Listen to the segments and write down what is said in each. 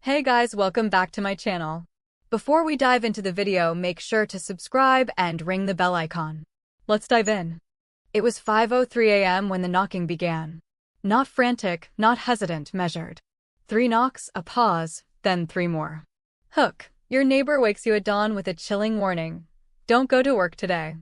Hey guys, welcome back to my channel. Before we dive into the video, make sure to subscribe and ring the bell icon. Let's dive in. It was 5:03 a.m. when the knocking began. Not frantic, not hesitant, measured. 3 knocks, a pause, then 3 more. Hook, your neighbor wakes you at dawn with a chilling warning. Don't go to work today.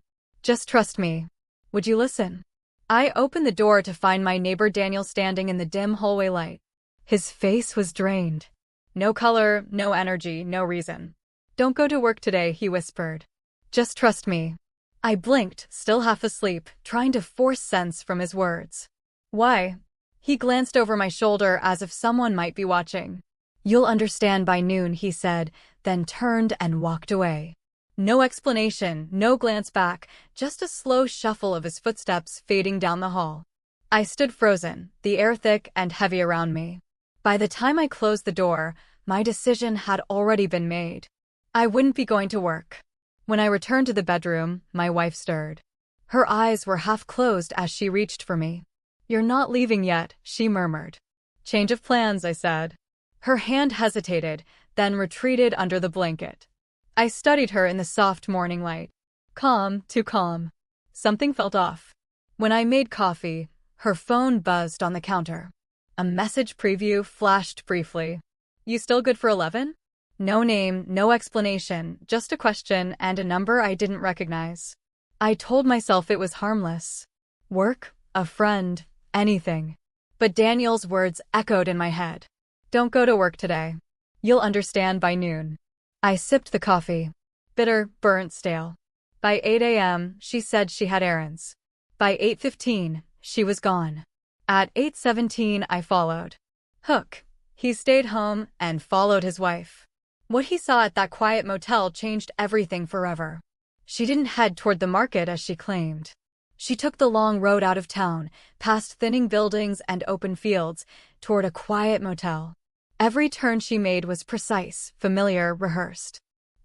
Just trust me. Would you listen? I opened the door to find my neighbor Daniel standing in the dim hallway light. His face was drained. No color, no energy, no reason. Don't go to work today, he whispered. Just trust me. I blinked, still half asleep, trying to force sense from his words. Why? He glanced over my shoulder as if someone might be watching. You'll understand by noon, he said, then turned and walked away. No explanation, no glance back, just a slow shuffle of his footsteps fading down the hall. I stood frozen, the air thick and heavy around me. By the time I closed the door, my decision had already been made. I wouldn't be going to work. When I returned to the bedroom, my wife stirred. Her eyes were half closed as she reached for me. You're not leaving yet, she murmured. Change of plans, I said. Her hand hesitated, then retreated under the blanket. I studied her in the soft morning light. Calm, too calm. Something felt off. When I made coffee, her phone buzzed on the counter. A message preview flashed briefly. You still good for 11? No name, no explanation, just a question and a number I didn't recognize. I told myself it was harmless. Work, a friend, anything. But Daniel's words echoed in my head. Don't go to work today. You'll understand by noon. I sipped the coffee. Bitter, burnt, stale. By 8 a.m., she said she had errands. By 8:15, she was gone. At 8:17, I followed. Hook. He stayed home and followed his wife. What he saw at that quiet motel changed everything forever. She didn't head toward the market as she claimed. She took the long road out of town, past thinning buildings and open fields, toward a quiet motel. Every turn she made was precise, familiar, rehearsed.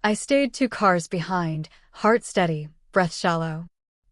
I stayed 2 cars behind, heart steady, breath shallow.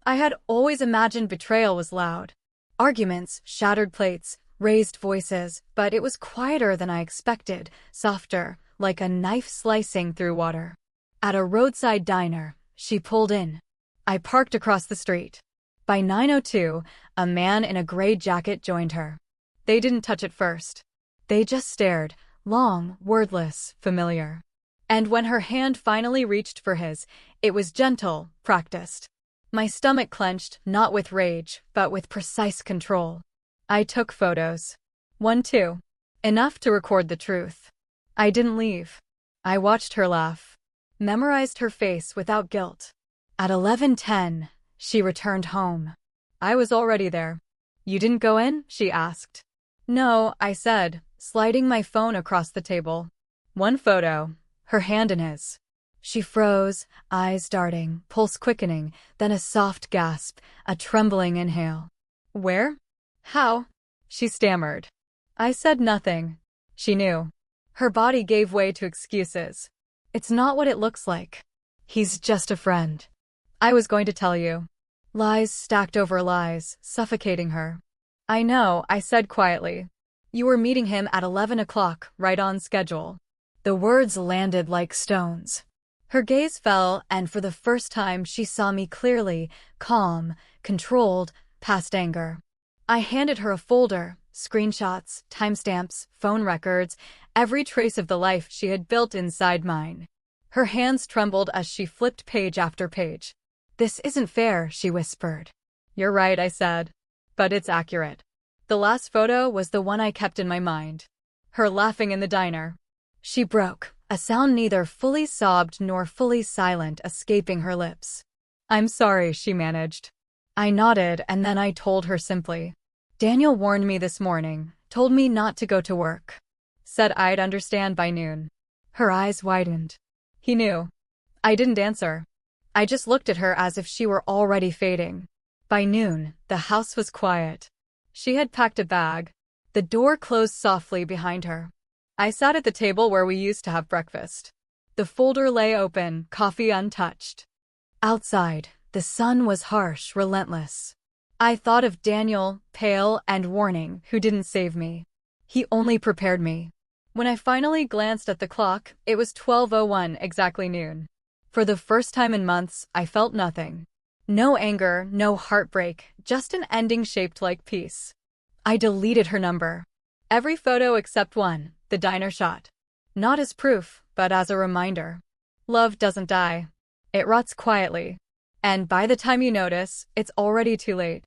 I had always imagined betrayal was loud. Arguments, shattered plates, raised voices, but it was quieter than I expected, softer, like a knife slicing through water. At a roadside diner, she pulled in. I parked across the street. By 9:02, a man in a gray jacket joined her. They didn't touch at first. They just stared, long, wordless, familiar. And when her hand finally reached for his, it was gentle, practiced. My stomach clenched, not with rage, but with precise control. I took photos. 1, 2. Enough to record the truth. I didn't leave. I watched her laugh. Memorized her face without guilt. At 11:10, she returned home. I was already there. You didn't go in? She asked. No, I said, sliding my phone across the table. 1 photo, her hand in his. She froze, eyes darting, pulse quickening, then a soft gasp, a trembling inhale. Where? How? She stammered. I said nothing. She knew. Her body gave way to excuses. It's not what it looks like. He's just a friend. I was going to tell you. Lies stacked over lies, suffocating her. I know, I said quietly. You were meeting him at 11 o'clock, right on schedule. The words landed like stones. Her gaze fell, and for the first time she saw me clearly, calm, controlled, past anger. I handed her a folder, screenshots, timestamps, phone records, every trace of the life she had built inside mine. Her hands trembled as she flipped page after page. This isn't fair, she whispered. You're right, I said. But it's accurate. The last photo was the one I kept in my mind. Her laughing in the diner. She broke, a sound neither fully sobbed nor fully silent escaping her lips. I'm sorry, she managed. I nodded, and then I told her simply. Daniel warned me this morning, told me not to go to work. Said I'd understand by noon. Her eyes widened. He knew. I didn't answer. I just looked at her as if she were already fading. By noon, the house was quiet. She had packed a bag. The door closed softly behind her. I sat at the table where we used to have breakfast. The folder lay open, coffee untouched. Outside, the sun was harsh, relentless. I thought of Daniel, pale and warning, who didn't save me. He only prepared me. When I finally glanced at the clock, it was 12:01, exactly noon. For the first time in months, I felt nothing. No anger, no heartbreak, just an ending shaped like peace. I deleted her number. Every photo except one, the diner shot. Not as proof, but as a reminder. Love doesn't die. It rots quietly. And by the time you notice, it's already too late.